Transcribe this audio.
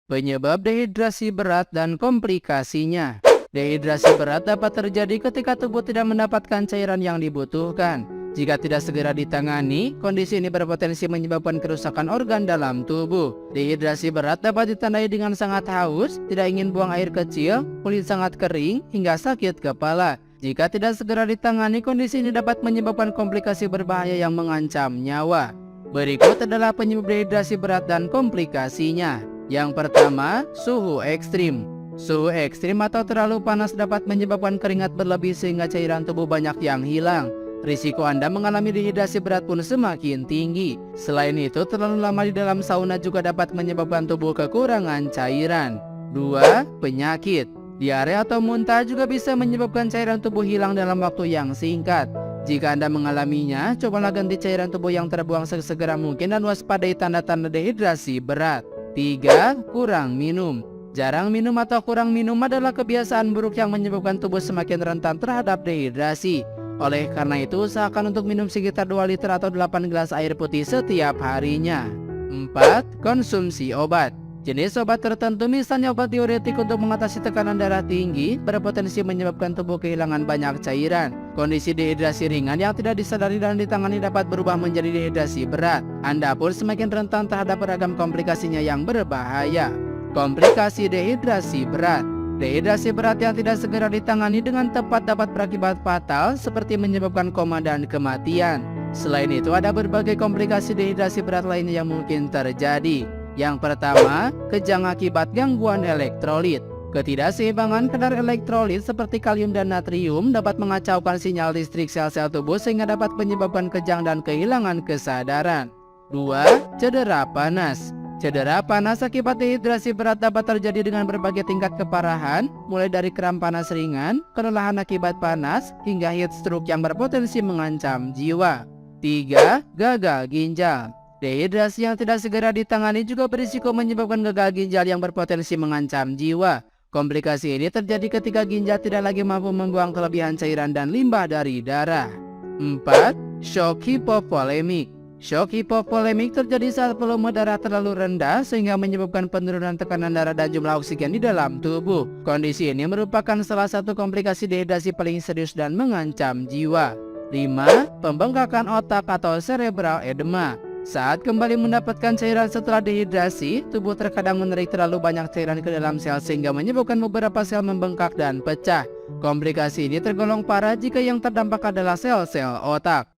Penyebab dehidrasi berat dan komplikasinya. Dehidrasi berat dapat terjadi ketika tubuh tidak mendapatkan cairan yang dibutuhkan. Jika tidak segera ditangani, kondisi ini berpotensi menyebabkan kerusakan organ dalam tubuh. Dehidrasi berat dapat ditandai dengan sangat haus, tidak ingin buang air kecil, kulit sangat kering, hingga sakit kepala. Jika tidak segera ditangani, kondisi ini dapat menyebabkan komplikasi berbahaya yang mengancam nyawa. Berikut adalah penyebab dehidrasi berat dan komplikasinya. Yang pertama, suhu ekstrim. Suhu ekstrim atau terlalu panas dapat menyebabkan keringat berlebih sehingga cairan tubuh banyak yang hilang. Risiko Anda mengalami dehidrasi berat pun semakin tinggi. Selain itu, terlalu lama di dalam sauna juga dapat menyebabkan tubuh kekurangan cairan. 2. Penyakit. Diare atau muntah juga bisa menyebabkan cairan tubuh hilang dalam waktu yang singkat. Jika Anda mengalaminya, cobalah ganti cairan tubuh yang terbuang sesegera mungkin dan waspadai tanda-tanda dehidrasi berat. 3. Kurang minum. Jarang minum atau kurang minum adalah kebiasaan buruk yang menyebabkan tubuh semakin rentan terhadap dehidrasi. Oleh karena itu, usahakan untuk minum sekitar 2 liter atau 8 gelas air putih setiap harinya. 4. Konsumsi obat. Jenis obat tertentu misalnya obat diuretik untuk mengatasi tekanan darah tinggi berpotensi menyebabkan tubuh kehilangan banyak cairan. Kondisi dehidrasi ringan yang tidak disadari dan ditangani dapat berubah menjadi dehidrasi berat. Anda pun semakin rentan terhadap beragam komplikasinya yang berbahaya. Komplikasi dehidrasi berat. Dehidrasi berat yang tidak segera ditangani dengan tepat dapat berakibat fatal seperti menyebabkan koma dan kematian. Selain itu, ada berbagai komplikasi dehidrasi berat lainnya yang mungkin terjadi. Yang pertama, kejang akibat gangguan elektrolit. Ketidakseimbangan kadar elektrolit seperti kalium dan natrium dapat mengacaukan sinyal listrik sel-sel tubuh sehingga dapat menyebabkan kejang dan kehilangan kesadaran. 2. Cedera panas. Cedera panas akibat dehidrasi berat dapat terjadi dengan berbagai tingkat keparahan, mulai dari kram panas ringan, kelelahan akibat panas, hingga heat stroke yang berpotensi mengancam jiwa. 3. Gagal ginjal. Dehidrasi yang tidak segera ditangani juga berisiko menyebabkan gagal ginjal yang berpotensi mengancam jiwa. Komplikasi ini terjadi ketika ginjal tidak lagi mampu membuang kelebihan cairan dan limbah dari darah. 4. Shock hipovolemik. Shock hipovolemik terjadi saat volume darah terlalu rendah sehingga menyebabkan penurunan tekanan darah dan jumlah oksigen di dalam tubuh. Kondisi ini merupakan salah satu komplikasi dehidrasi paling serius dan mengancam jiwa. 5. Pembengkakan otak atau cerebral edema. Saat kembali mendapatkan cairan setelah dehidrasi, tubuh terkadang menarik terlalu banyak cairan ke dalam sel sehingga menyebabkan beberapa sel membengkak dan pecah. Komplikasi ini tergolong parah jika yang terdampak adalah sel-sel otak.